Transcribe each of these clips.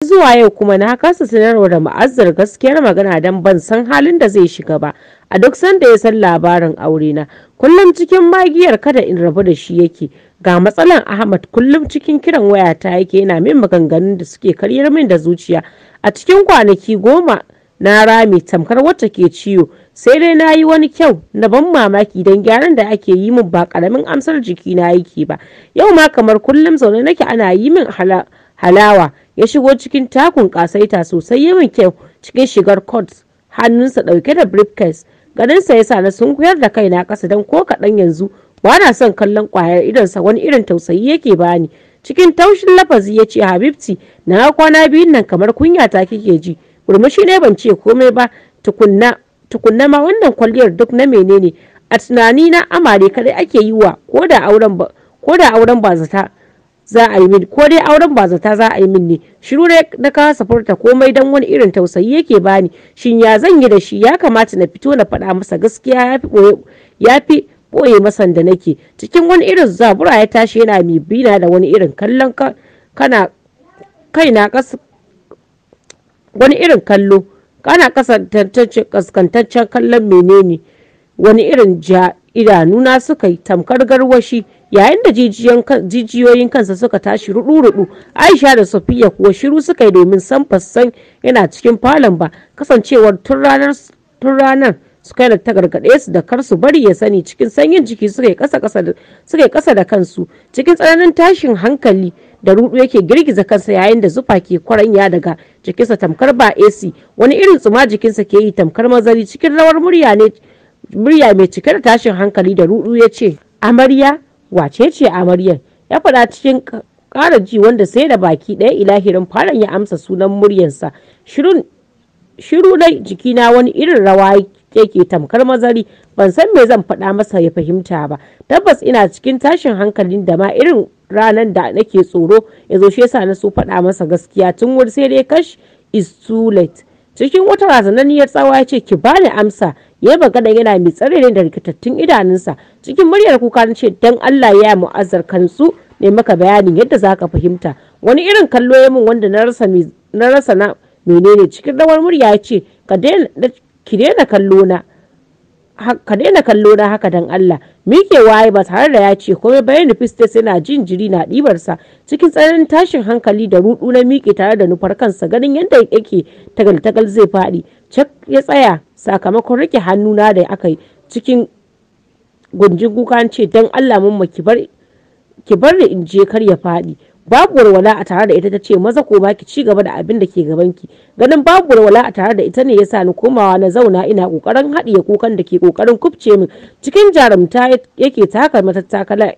zuwa yau kuma na kasa sanarwa da Mu'azzar gaskiyar magana don ban san halin da zai shiga ba a duk sanda ya san labarin aure na. Kullum cikin magiyar kada in rabu da shi yake. Ga matsalan Ahmad kullum cikin kiran wayata yake yana min maganganun da suke karyar min da zuciya. A cikin kwanaki 10 na rame tamkar wacce ke ciwo, sai dai na yi wani kyau na ban mamaki don gyaran da ake yi min ba karamin amsar jiki na yake ba. Yau ma kamar kullum zaune nake ana yi min halawa. Ya shigo cikin takun kasaita sosai ya min kyau cikin shigar coat, hannunsa dauke da briefcase. Ganinsa ya sa na sunkuyar da kaina kasa don ko kaɗan yanzu ba na son kallon ƙwayar idonsa, wani irin tausayi yake bani. Cikin taushin lafazi ya ce, Habibti, na kwana biyun nan kamar kunya ta kike ji. Murmushi ne ban ce komai ba. Tukunna ma wannan kwalliyar duk na menene? A tunani na amare kadai ake yi wa, ko da auren ba zata za a yi min, ko dai auren ba zata za a yi min ne. Shiru na kasa furta komai don wani irin tausayi yake bani. Shin ya zan yi da shi? Ya kamata na fito na faɗa masa gaskiya, ya fi ɓoye masan da nake. Cikin wani irin zabura ya tashi yana mai bina da wani irin kallon kaina wani irin kallo kana kaskantaccen kallon menene, wani irin ja idanuna suka yi tamkar garwashi yayin da jijiyoyin kansa suka tashi rudu-rudu. Aisha da Safiya kuwa shiru suka yi domin san fassan yana cikin falon ba, kasancewar tun ranar suka yi ta gargaɗe su da kar su bari ya sani. Cikin sanyin jiki suka yi ƙasa da kansu. Cikin tsananin tashin hankali da rudu yake girgiza kansa yayin da zufa ke kwaranya daga jikinsa tamkar ba AC. Wani irin tsuma jikinsa ke yi tamkar mazari. Cikin rawar murya mai cike da tashin hankali da rudu ya ce, Amarya, wace ce amaryar? Ya faɗa cikin ƙara ji wanda sai da baki ɗaya ilahirin falon ya amsa sunan muryarsa. Shiru na jikina wani irin rawa yake tamkar mazari. Ban san me zan faɗa masa ya fahimta ba. Tabbas ina cikin tashin hankalin da ma irin ranar da nake tsoro ya zo, shi yasa na so faɗa masa gaskiya tun wuri, sai dai kash is too late. Cikin wata razananniyar tsawa ya ce, ki bani amsa. Ya magana yana mai tsare da rikitattun idanunsa. Cikin muryar kuka na ce, dan Allah ya Mu'azzar kansu ne maka bayanin yadda zaka fahimta. Wani irin kallo ya min wanda na rasa na menene. Cikin rawar murya ya ce, ki daina kallo na haka dan Allah. Mike waye ba tare da ya ce komai bayan nufi Stace yana jin jiri na ɗibarsa. Cikin tsananin tashin hankali da rudu na miƙe tare da nufar kansa, ganin yadda yake tagal-tagal zai faɗi. Cak ya tsaya sakamakon rike hannuna da aka yi. Cikin gunjin kuka ce, dan Allah mamma ki bar da in je kar ya faɗi. Babu walwala a tare da ita ta ce, maza ko ba ki ci gaba da abin da ke gabanki. Ganin babu walwala a tare da ita ne ya sa ni komawa na zauna ina kokarin haɗiye kukan da ke kokarin kubce min. Cikin jarumta yake taka matattakalar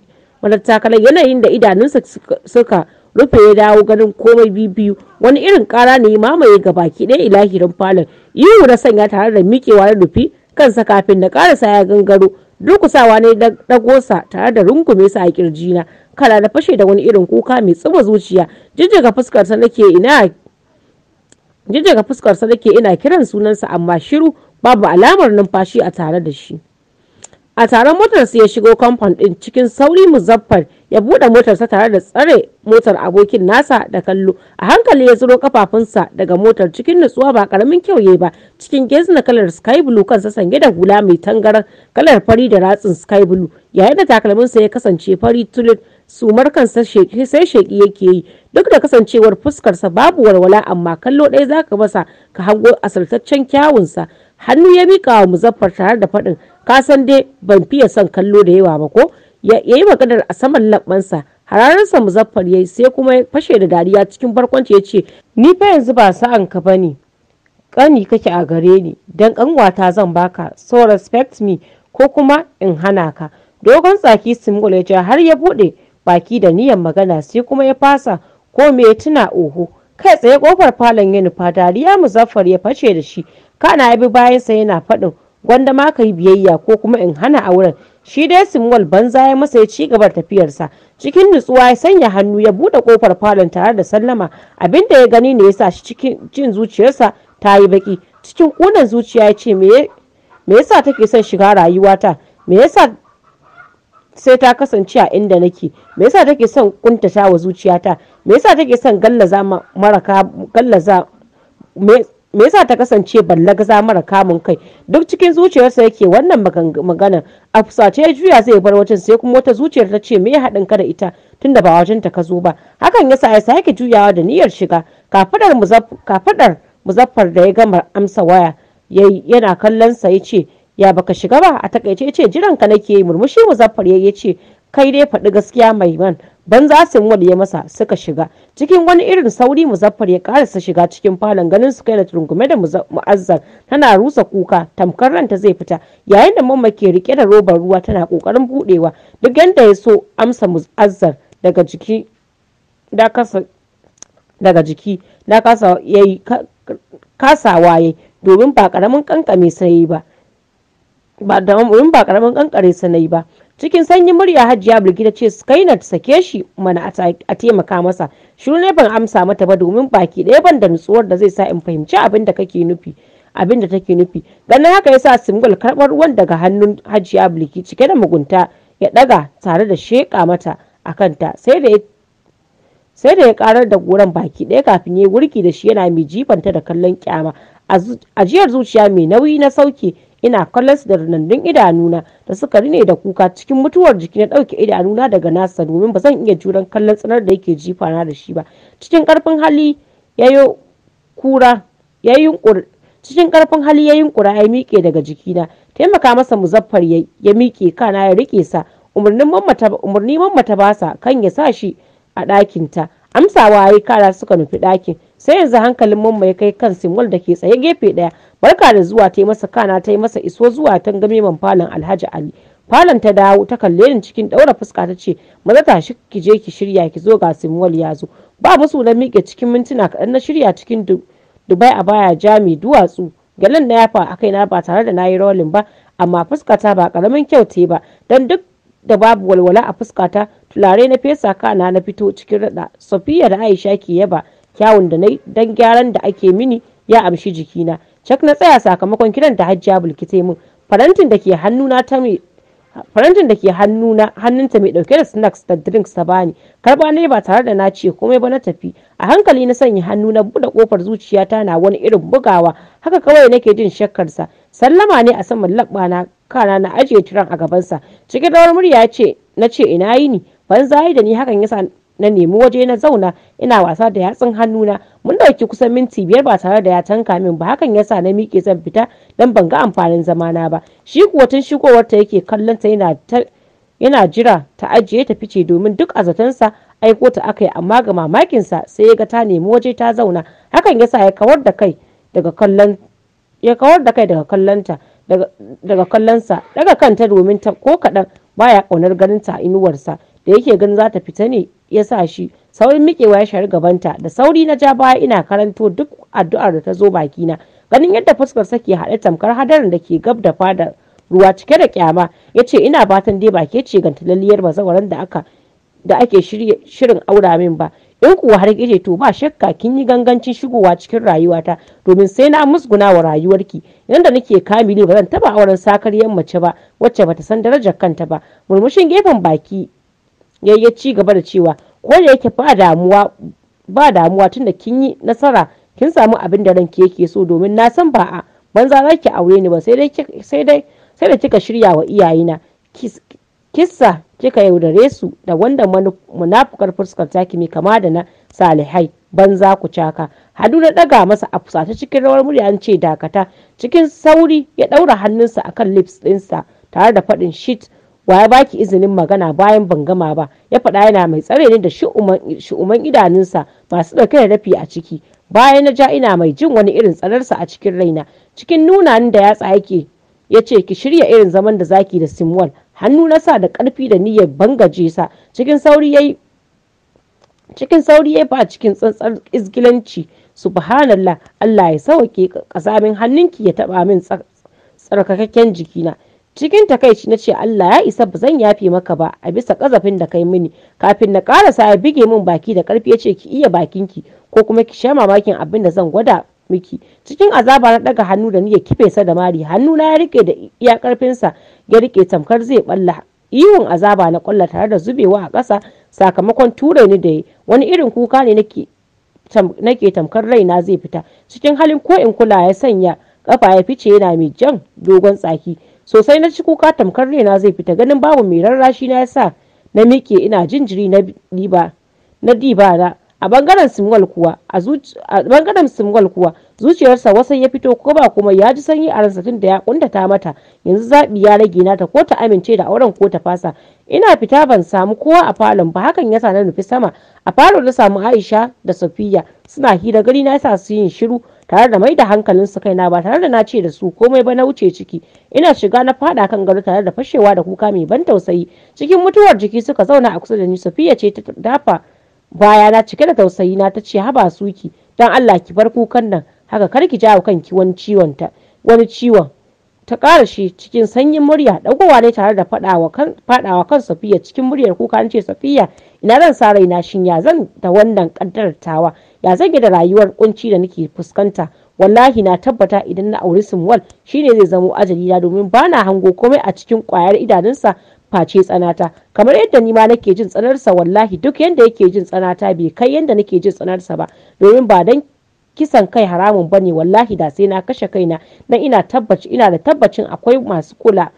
yanayin da idanunsa suka rufe ya dawo ganin komai biyu. Wani irin kara ne mamaye ga baki ɗaya ilahirin falon. Ihu na sanya tare da miƙewa na rufi kansa kafin na karasa ya gangaro. Durkusawa ne dagosa tare da rungume sa a kirjina. Kala na fashe da wani irin kuka mai tsuma zuciya. Jijjiga fuskarsa nake ina kiran sunansa, amma shiru, babu alamar numfashi a tare da shi. A taron motarsa ya shigo compound din cikin sauri. Muzaffar ya bude motarsa tare da tsare motar abokin nasa da kallo. A hankali ya zuro kafafunsa daga motar cikin nutsuwa, ba karamin kyau yayi ba. Cikin gezna kalar sky blue, kansa sanye da hula mai tangaran kalar fari da ratsin sky blue, yayin da takalminsa ya kasance fari tulin. Sumar kansa sai sheki yake yi. Duk da kasancewar fuskarsa babu walwala, amma kallo ɗaya zaka masa ka hango asaltaccen kyawunsa. Hannu ya mika wa Muzaffar tare da faɗin, ka san dai ban fiye son kallo da yawa ba ko? Ya yi maganar a saman labbansa. Hararsa Muzaffar yayi, sai kuma ya fashe da dariya cikin barkwanci ya ce, ni fa yanzu ba sa'an ka bane, kani kake a gare ni, dan kanwata zan baka, so respect me ko kuma in hana ka. Dogon tsaki Simbul ya ja har ya bude baki da niyyar magana, sai kuma ya fasa, ko me ya tuna oho. Kai tsaye kofar falon ya nufa. Dariya Muzaffar ya fashe da shi, kana ya bi bayansa yana faɗin, gwanda ma ka yi biyayya ko kuma in hana auren. Shi dai Simbul banza ya masa, ya ci gaba tafiyarsa. Cikin nutsuwa ya sanya hannu ya buɗe kofar falon tare da sallama. Abinda ya gani ne ya sa shi cikin jin zuciyarsa ta yi baki. Cikin kunan zuciya ya ce, me yasa take son shiga rayuwata? Me yasa sai ta kasance a inda nake? Me yasa take son kuntata wa zuciyata? me yasa take son gallaza me yasa ta kasance ballagaza mara kamun kai. Duk cikin zuciyarsa yake wannan maganar. A fusace ya juya zai bar wajen, sai kuma wata zuciyar ta ce me ya haɗin ka da ita tunda ba wajen ta ka zo ba. Hakan yasa ya sake juyawa da niyyar shiga. Kafadar Muzaffar da ya gama amsa waya yana kallon sa ya ce ya baka shiga ba. A takaice ya ce jiran ka nake yi. Murmushi Muzaffar ya ce kai dai faɗi gaskiya mai man. Banza Simwal ya masa suka shiga. Cikin wani irin sauri Muzaffar ya karasa shiga cikin falon, ganin su kai da rungume da Mu'azzar tana rusa kuka tamkar ranta zai fita, yayin da mamma ke rike da robar ruwa tana kokarin budewa. Duk yanda ya so amsa Mu'azzar daga jiki da kasa yayi kasawa yayi, domin ba karamin kankare sai ba cikin sanyin murya Hajiya Bilki ta ce Kainat sake shi mana a taimaka masa. Shiru ne ban amsa mata ba, domin baki ɗaya ban da nutsuwar da zai sa in fahimci abin da take nufi. Ganin haka yasa Simgal karɓar ruwan daga hannun Hajiya Bilki cike da mugunta ya ɗaga tare da sheƙa mata a kanta, sai da ya karar da goran baki ɗaya kafin ya yi wurgi da shi, yana mai jifanta da kallon kyama. Ajiyar zuciya mai nauyi na sauke, ina kallon su da rinandun idanuna da suka rine da kuka. Cikin mutuwar jiki na ɗauke idanuna daga nasa, domin ba zan iya juran kallon tsanar da yake jifana da shi ba. Cikin ƙarfin hali ya yunkura ya miƙe daga jikina. Taimaka masa Muzaffar ya miƙe, kana ya riƙe sa. Umarni mamma ta basa kan ya sa shi a ɗakinta. Amsawa yayi, kara suka nufi ɗakin. Sai yanzu hankalin mamma ya kai kan Simwal da ke tsaye gefe ɗaya. Barka da zuwa ta yi masa, kana ta yi masa iso zuwa tangame man falon Alhaji Ali. Falon ta dawo ta kalle ni cikin ɗaura fuska ta ce maza tashi ki je ki shirya ki zo ga Simwal ya zo. Ba musu na miƙe cikin mintuna kaɗan na shirya cikin Dubai a baya jami duwatsu. Gyalen na yafa a kaina ba tare da na yi rolling ba, amma fuskata ba ƙaramin kyau ta yi ba, don duk da babu walwala a fuskata. Tulare na fesa, kana na fito cikin rada. Safiya da Aisha ke yaba kyawun da nayi, dan gyaran da ake mini ya amshi jikina. Cak na tsaya sakamakon kiran da Hajiya Bilki ta yi min. Farantin da ke hannunta mai dauke da snacks da drinks ta bani. Karba ne ba tare da na ce komai ba na tafi. A hankali na sanya hannu na bude kofar, zuciyata na wani irin bugawa. Haka kawai nake jin shakkarsa. Sallama ne a saman labba na, kana na ajiye tiran a gabansa. Cikin rawar murya na ce ina yini. Ban zai da ni, hakan yasa na nemi waje na zauna ina wasa da yatsun hannuna. Mun dauki kusan minti 5 ba tare da ya tanka min ba, hakan yasa na miƙe zan fita dan ban ga amfanin zamana ba. Shi kuwa tun shigowar ta yake kallon ta yana jira ta ajiye ta fice, domin duk a zatansa aiko ta akai, amma ga mamakinsa sai ya ga ta nemi waje ta zauna. Hakan yasa ya kawar da kai daga kallonsa daga kanta, domin ta ko kaɗan baya ƙaunar ganin ta inuwarsa. Da yake ganin za ta fita ne ya sa shi saurin miƙewa ya shari gabanta. Da sauri na ja baya ina karanto duk addu'ar da ta zo bakina. Ganin yadda fuskar ke haɗe tamkar hadarin da ke gab da fada ruwa cike da kyama, ya ce ina fatan dai ba ke ce gantalalliyar bazawaran da ake shirin aura min ba. In kuwa har kike to ba shakka kin yi gangancin shigowa cikin rayuwata, domin sai na musguna wa rayuwarki. Yanda nake kamili ba zan taba auren sakariyar mace ba wacce bata san darajar kanta ba. Murmushin gefen baki ya ci gaba da cewa ko da yake ba damuwa tunda kin yi nasara kin samu abin da ranki yake so, domin na san ba a banza zaki aure ni ba, sai da kika shirya wa iyayena kissa kika yaudare su da wanda munafukar fuskar taki mai kama da na salihai banza ku caka. Hadu na daga masa a fusata cikin rawar murya an ce dakata. Cikin sauri ya daura hannunsa akan lips ɗinsa tare da faɗin shit, wa ya baki izinin magana bayan ban gama ba, ya faɗa yana mai tsare ni da shi'uman idanunsa masu ɗauke da dafi a ciki. Bayan na ja ina mai jin wani irin tsanarsa a cikin raina. Cikin nuna ni da yatsa yake ya ce ki shirya irin zaman da zaki da Simwal. Hannu na sa da ƙarfi da niyyar bangaje sa. Cikin sauri yayi ba cikin tsantsar izgilanci. Subhanallah, Allah ya sauke kasamin hannunki ya taba min tsarkakakken jikina. Cikin takaici na ce Allah ya isa, ba zan yafe maka ba a bisa kazafin da kai mini. Kafin na karasa ya bige min baki da karfi ya ce ki iya bakinki ko kuma ki sha mamakin abin da zan gwada miki. Cikin azaba na daga hannu da niyyar kife sa da mari. Hannu na ya rike da iya karfinsa ya rike tamkar zai balla. Ihun azaba na kwalla tare da zubewa a ƙasa sakamakon ture ni da wani irin kuka ne nake tamkar raina zai fita. Cikin halin ko in kula ya sanya kafa ya fice yana mai jan dogon tsaki. Sosai na ci kuka tamkar raina zai fita, ganin babu mai rarrashi na yasa na miƙe ina jinjiri na diba na. A bangaren Simwal kuwa zuciyarsa wasan ya fito, ko ba kuma ya ji sanyi a ransa tun da ya kuntata mata. Yanzu zaɓi ya rage nata, ko ta amince da auren ko ta fasa. Ina fita ban samu kowa a falon ba, hakan yasa na nufi sama. A falon na samu Aisha da Safiya suna hira, gani na yasa su yin shiru tare da mai da hankalin su kaina ba tare da na ce da su komai ba. Na wuce ciki, ina shiga na fada kan gado tare da fashewa da kuka mai ban tausayi. Cikin mutuwar jiki suka zauna a kusa da ni. Safiya ce ta dafa baya na cike da tausayi na, ta ce haba Suki, dan Allah ki bar kukan nan haka, kar ki jawo kanki wani ciwon. Ta ƙara shi cikin sanyin murya. Dagowa ne tare da fadawa kan Safiya cikin muryar kuka, an ce Safiya ina zan sa raina, shin ya zan da wannan kaddartawa, ya zan yi da rayuwar kunci da nake fuskanta. Wallahi na tabbata idan na auri Simwal shine zai zamo ajali na, domin bana hango komai a cikin kwayar idanunsa face tsanata, kamar yadda ni ma nake jin tsanarsa. Wallahi duk yanda yake jin tsanata bai kai yanda nake jin tsanarsa ba, domin ba dan kisan kai haramun bane wallahi da sai na kashe kaina, dan ina da tabbacin akwai masu kula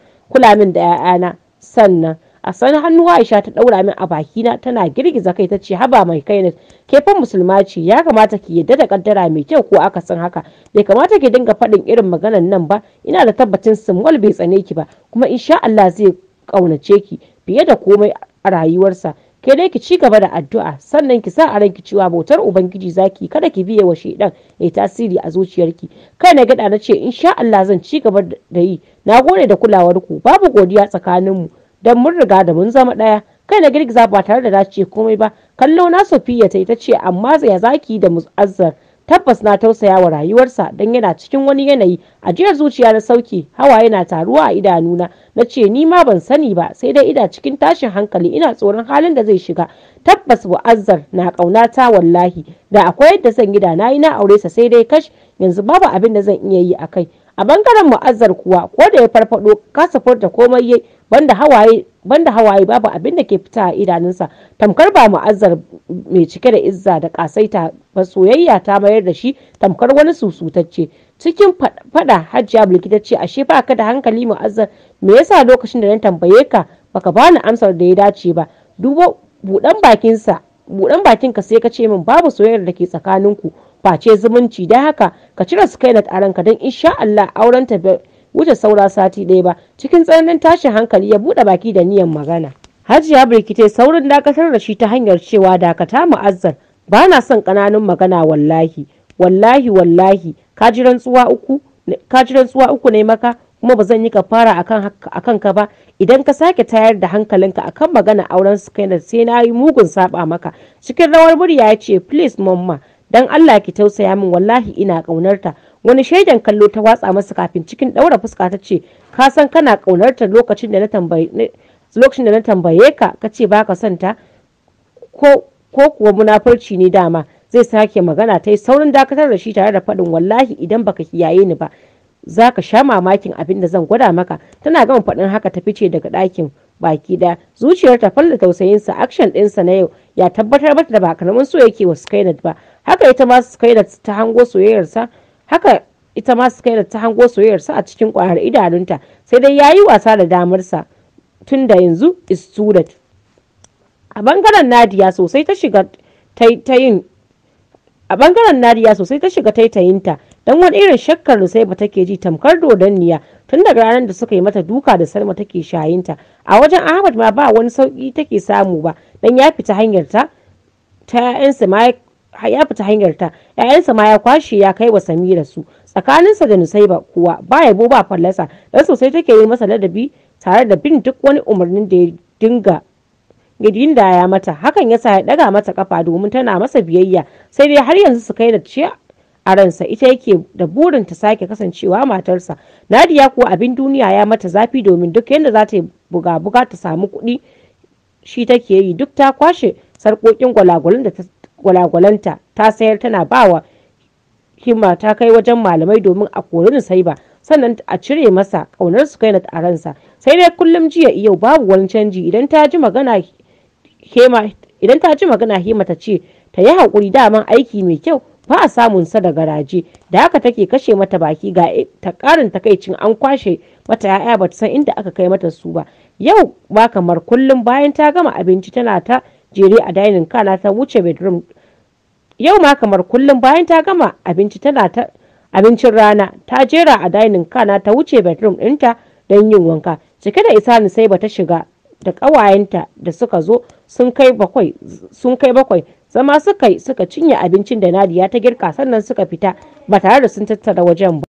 min da 'ya'yana. Sannan a sanin hannu Aisha ta daura min a bakina tana girgiza kai, ta ce haba mai kai, ke fa musulma ce, ya kamata ki yadda da kaddara mai kyau ko aka san haka. Bai kamata ki dinga faɗin irin maganan nan ba. Ina da tabbacin Simwal bai tsane ki ba, kuma insha Allah zai kaunace ki fiye da komai a rayuwarsa. Ke dai ki ci gaba da addu'a, sannan ki sa a ranki cewa bautar ubangiji zaki, kada ki biye wa shedan yayi tasiri a zuciyarki. Kai na gada na ce insha Allah zan ci gaba da yi. Na gode da kulawar ku, babu godiya tsakaninmu dan mun riga da mun zama daya. Kai na girgiza ba tare da na ce komai ba. Kallo na Safiya ta ce amma ya zaki da Mu'azzar. Tabbas na tausaya wa rayuwarsa dan yana cikin wani yanayi. Ajiyar zuciya na sauke, hawaye na taruwa a idanuna. Na ce ni ma ban sani ba, sai dai ina cikin tashin hankali, ina tsoron halin da zai shiga. Tabbas Mu'azzar na kaunata wallahi, da akwai yadda zan yi da nayi na aure sa, sai dai kash yanzu babu abin da zan iya yi akai. A bangaren Mu'azzar kuwa, ko da ya farfado kasa furta komai yayi, banda hawaye babu abin da ke fita a idanunsa. Tamkar ba Mu'azzar mai cike da izza da kasaita ba, soyayya ta mayar da shi tamkar wani susutacce. Cikin fada Hajiya Bilki ta ce ashe ba ka da hankali Mu'azzar, me yasa lokacin da na tambaye ka baka bani amsar da ya dace ba? Duba budan bakinka sai ka ce min babu soyayyar da ke tsakaninku face zumunci, dan haka ka cire su kai na taranka, dan insha Allah auren ta wuce saura sati ɗaya ba. Cikin tsananin tashin hankali ya buɗe baki da niyyar magana. Hajiya Bilki saurin dakatar da shi ta hanyar cewa dakata Mu'azzar, ba na son ƙananun magana wallahi ka ji rantsuwa uku ne maka, kuma ba zan yi kafara akan ka ba. Idan ka sake tayar da hankalinka akan magana auren su kai sai na yi mugun saba maka. Cikin rawar murya ya ce please mamma, dan Allah ki tausaya min, wallahi ina ƙaunarta. Wani shaidan kallo ta watsa masa kafin cikin ɗaura fuska ta ce ka san kana ƙaunarta lokacin da na tambaye ka ce baka son ta, ko kuwa munafurci ne dama. Zai sake magana, ta yi saurin dakatar da shi tare da faɗin wallahi idan baka kiyaye ni ba za ka sha mamakin abin da zan gwada maka. Tana gama faɗin haka ta fice daga ɗakin baki ɗaya. Zuciyar ta falla tausayinsa. Action ɗinsa na yau ya tabbatar mata da ba karamin so yake wa Sukainat ba. Haka ita ma Sukainat ta hango soyayyarsa a cikin kwayar idanunta, sai dai yayi wasa da damarsa tun da yanzu is too late. A bangaren Nadiya sosai ta shiga taitayinta, dan wani irin shakkar Nusaiba take ji tamkar dodonniya tun daga ranar da suka yi mata duka da Salma take shayinta. A wajen Ahmad ma ba wani sauki take samu ba, dan ya fita hanyarta ‘ya'yansa ma ya kwashe ya kai wa Samira su. Tsakaninsa da Nusaiba kuwa ba yabo ba fallasa, dan sosai take yi masa ladabi tare da bin duk wani umarnin da ya ya mata. Hakan yasa ya daga mata kafa domin tana masa biyayya, sai dai har yanzu su kai da ce a ransa ita yake da burin ta sake kasancewa matarsa. Nadiya kuwa abin duniya ya mata zafi, domin duk yadda za ta yi buga ta samu kuɗi shi take yi. Duk ta kwashe sarƙoƙin gwalagwalanta ta sayar, tana bawa himma ta kai wajen malamai domin a kori Nusaiba, sannan a cire masa ƙaunar Sukainat a ransa. Sai dai kullum jiya yau babu wani canji. Idan ta ji magana idan ta ji magana Hima ta ce ta yi haƙuri, daman aiki mai kyau ba a samun sa da garaje. Da haka take kashe mata baki, ga ta ƙarin takaicin an kwashe mata 'ya'ya bata san inda aka kai mata su ba. Yau ma kamar kullum bayan ta gama abinci tana ta jere a dining kana ta wuce bedroom. Yau ma kamar kullum bayan ta gama abinci tana ta abincin rana ta jera a dining kana ta wuce bedroom ɗinta don yin wanka. Cike da isa sai bata shiga da ƙawayenta da suka zo sun kai bakwai zama suka cinye abincin da Nadiya ta girka sannan suka fita ba tare da sun tattara wajen ba.